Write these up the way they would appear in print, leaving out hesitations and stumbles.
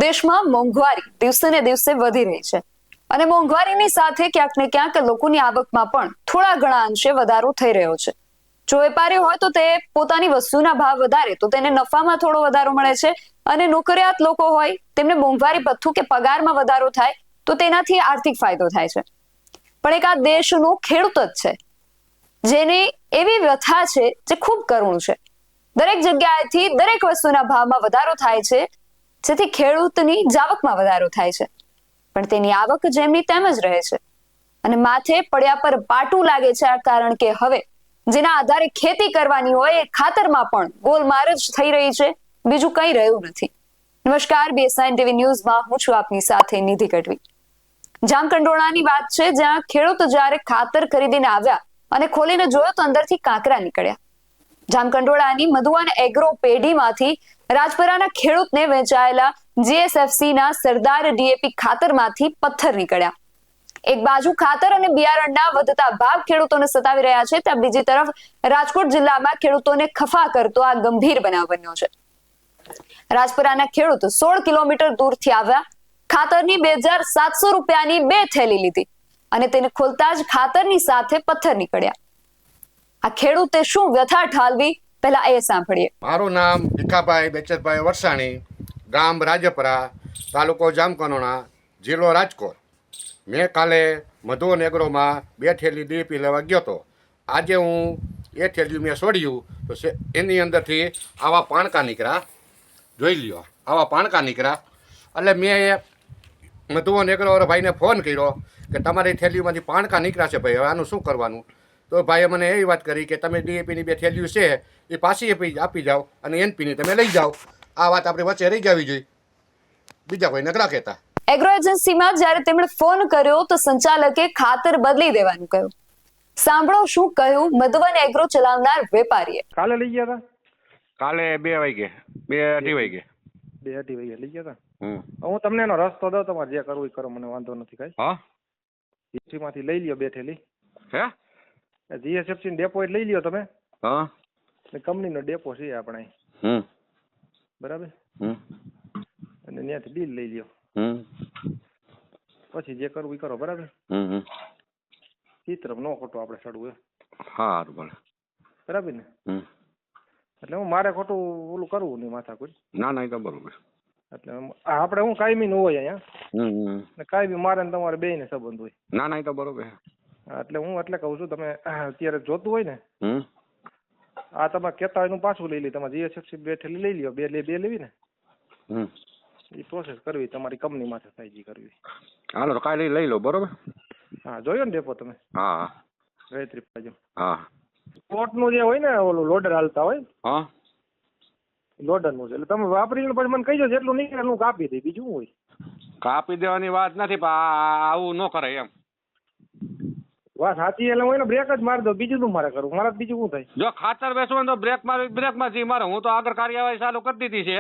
દેશમાં મોંઘવારી દિવસે ને દિવસે વધી રહી છે અને મોંઘવારીની સાથે ક્યાંક ને ક્યાંક લોકોની આવકમાં પણ થોડા ઘણા અંશે વધારો થઈ રહ્યો છે. જો વેપારી હોય તો તે પોતાની વસ્તુના ભાવ વધારે તો તેને નફામાં થોડો વધારો મળે છે અને નોકરિયાત લોકો હોય તેમને મોંઘવારી ભથ્થું કે પગારમાં વધારો થાય તો તેનાથી આર્થિક ફાયદો થાય છે. પણ એક આ દેશનો ખેડૂત જ છે જેની એવી વ્યથા છે જે ખૂબ કરુણ છે. દરેક જગ્યાએથી દરેક વસ્તુના ભાવમાં વધારો થાય છે જેથી ખેડૂતની જાવકમાં વધારો થાય છે, પણ તેની આવક જેમની તેમ જ રહે છે અને માથે પડ્યા પર પાટું લાગે છે. આ કારણ કે હવે જેના આધારે ખેતી કરવાની હોય એ ખાતરમાં પણ ગોલમાર જ થઈ રહી છે, બીજું કંઈ રહ્યું નથી. નમસ્કાર, BSN TV ન્યૂઝમાં હું છું આપની સાથે નિધિ ગઢવી. જામકંડોળાની વાત છે, જ્યાં ખેડૂત જ્યારે ખાતર ખરીદીને આવ્યા અને ખોલીને જોયો તો અંદરથી કાંકરા નીકળ્યા. જામકંડોળાની મધુવન એગ્રો પેઢીમાંથી રાજપરાના ખેડૂતને વેચાયેલા GSFC ના સરદાર DAP ખાતરમાંથી પથ્થર નીકળ્યા. એક બાજુ ખાતર અને બિયારણના વધતા ભાવ ખેડૂતોને સતાવી રહ્યા છે, ત્યાં બીજી તરફ રાજકોટ જિલ્લામાં ખેડૂતોને ખફા કરતો આ ગંભીર બનાવ બન્યો છે. રાજપરાના ખેડૂત 16 કિલોમીટર દૂરથી આવ્યા, ખાતરની 2700 રૂપિયાની 2 થેલી લીધી અને તેને ખોલતા જ ખાતરની સાથે પથ્થર નીકળ્યા. આ ખેડૂતે શું વ્યથા ઠાલવી, પહેલા એ સાંભળીએ. મારું નામ ભીખાભાઈ બેચરભાઈ વરસાણી, ગામ રાજપરા, તાલુકો જામકંડોળા, જિલ્લો રાજકોટ. મેં કાલે મધુવન એગ્રોમાં 2 થેલી DAP લેવા ગયો હતો. આજે હું એ થેલી મેં છોડ્યું તો એની અંદરથી આવા પાણકા નીકળ્યા. જોઈ લ્યો, આવા પાણકા નીકળ્યા. એટલે મેં મધુવન એગ્રો ભાઈને ફોન કર્યો કે તમારી થેલીમાંથી પાણકા નીકળ્યા છે ભાઈ, હવે આનું શું કરવાનું? તો ભાઈએ મને એવી વાત કરી કે તમે DAPની 2 થેલીઓ છે એ પાછી આપી જાઓ અને NPની તમે લઈ જાઓ. આ વાત આપણી વચ્ચે રહી જવી જોઈએ, બીજા કોઈ નકરા કહેતા. એગ્રો એજન્સીમાં જ્યારે તેમણે ફોન કર્યો તો સંચાલકે ખાતર બદલી દેવાનું કહ્યું. સાંભળો શું કહ્યું મધુવન એગ્રો ચલાવનાર વેપારીએ. કાલે લઈ ગયા હતા? કાલે 2 વાગે 2:30 વાગે 2:30 વાગે લઈ ગયા હતા. હું તમને એનો રસ્તો દઉં, તમારે જે કરવું એ કરો, મને વાંધો નથી કઈ. હા, GSFC માંથી લઈ લ્યો 2 થેલી. હે GSFC નો ડેપો લઈ લ્યો તમે. હા, કંપનીનો ડેપો છે આપણે, બરાબર? અને ત્યાંથી બિલ લઈ લ્યો, પછી જે કરવું એ કરો, બરાબર? ચિત્ર નો ખોટું આપણે ચડવું સારું, બરાબર ને? એટલે હું મારે ખોટું ઓલું કરવું નહીં, માથા કોઈ. ના ના, એ તો બરોબર. એટલે આપણે હું કાયમી નું હોય અહીંયા, કાયમી મારે ને તમારે બે ને સંબંધ હોય. ના ના, એ તો બરોબર. એટલે હું એટલે કહું છું, તમે અત્યારે જોતું હોય ને, આ તમે કહેતા હોય એનું પાછું લઈ લે. તમારે GSFC 2 થેલી લઈ લ્યો, 2 લેવી ને, એ પ્રોસેસ કરવી તમારી કંપની માંથી થાય જે કરવી. હાલો, કાલે લઈ લો, બરોબર? હા, જોયો ને ડેપો તમે? હા, ગાયત્રી બાજુ. હા, કોટનું જે હોય ને ઓલું લોડર હાલતા હોય, હા, લોડરનું છે. એટલે તમે વાપરીને પછી મને કહીજો જેટલું નીકળે હું કાપી દઈ, બીજું હોય. કાપી દેવાની વાત નથી, પણ આવું ન કરે એમ. વાત સાચી. એટલે હું એને બ્રેક જ મારી દઉં, બીજું શું મારે કરવું? મારા બીજું શું થાય? જો ખાતર બેસવું તો બ્રેકમાંથી મારે. હું તો આગળ કાર્યવાહી ચાલુ કરી દીધી છે.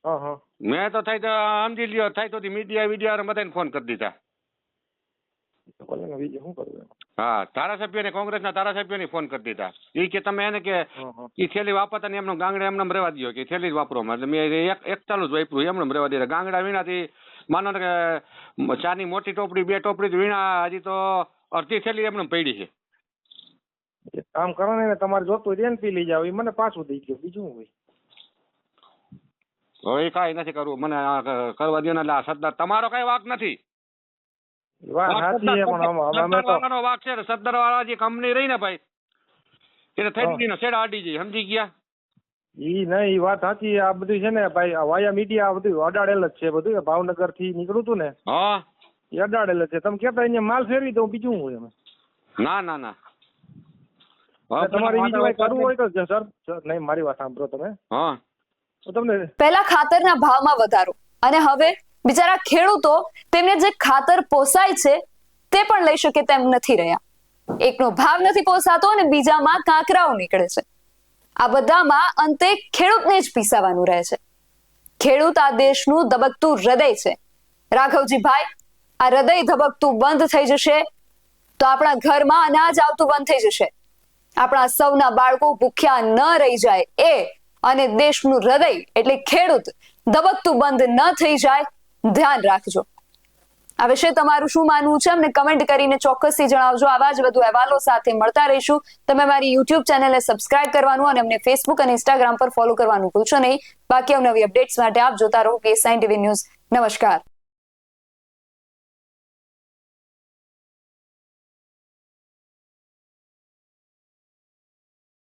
હા, મેં તો થઈ તો સમજી લ્યો, થઈ તો વિડીયો બધાને ફોન કરી દીધા. બીજું શું કરવું? હા, ધારાસભ્યને, કોંગ્રેસના ધારાસભ્યને ફોન કરી દીધા. એ કે તમે એને કે એ થેલી વાપરતા ને એમનો ગાંગડા એમને રહેવા દો, કે થેલી જ વાપરો. એટલે મેં એક ચાલુ જ વાપર્યું, એમને રહેવા દીધા. ગાંગડા વીણાથી માનો કે ચાની મોટી ટોપડી 2 ટોપડી વીણા, હજી તો અડધી થેલી એમને પડી છે. એક કામ કરો ને, તમારે જોતું હોય NP લઈ જાવ, એ મને પાછું દઈ ગયો, બીજું શું હોય? હવે કાંઈ નથી કરવું, મને કરવા દો ને. એટલે સરદાર તમારો કઈ વાંક નથી. વાંક છે સરદાર વાળા જે કંપની રહી ને ભાઈ, એને થઈ ગઈ ને છેડા અડી જાય, સમજી ગયા? ઈ નહીં, ઈ વાત સાચી. આ બધું છે ને ભાઈ, વાયા મીડિયા બધું અડાડેલ જ છે. બધું ભાવનગર થી નીકળું તું ને, હા, એ અડાડેલ જ છે. તમે કેતા અહીંયા માલ ફેરવી દઉં, બીજું શું હોય? અમે ના ના ના, તમારે બીજું કઈ કરવું હોય તો સર નહીં, મારી વાત સાંભળો તમે. હા, તો તમને પહેલા ખાતરના ભાવમાં વધારો અને હવે બિચારા ખેડૂતો તેમને જે ખાતર પોસાય છે તે પણ લઈ શકે તેમ નથી રહ્યા. એકનો ભાવ નથી પોસાતો અને બીજામાં કાંકરાઓ નીકળે છે. આ બધામાં અંતે ખેડૂતને જ પીસાવાનું રહે છે. ખેડૂત આ દેશનું ધબકતું હૃદય છે. રાઘવજીભાઈ, આ હૃદય ધબકતું બંધ થઈ જશે તો આપણા ઘરમાં અનાજ આવતું બંધ થઈ જશે. આપણા સૌના બાળકો ભૂખ્યા ન રહી જાય એ અને દેશનું હૃદય એટલે ખેડૂત ધબકતું બંધ ન થઈ જાય, ધ્યાન રાખજો. આ વિશે તમારું શું માનવું છે અમને કમેન્ટ કરીને ચોક્કસથી જણાવજો. આવા જ વધુ અહેવાલો સાથે મળતા રહીશું. તમે મારી યુટ્યુબ ચેનલને સબસ્ક્રાઇબ કરવાનું અને અમને ફેસબુક અને ઇન્સ્ટાગ્રામ પર ફોલો કરવાનું ભૂલશો નહીં. બાકી અવનવી અપડેટ્સ માટે આપ જોતા રહો કે સાઇન ટીવી ન્યૂઝ. નમસ્કાર.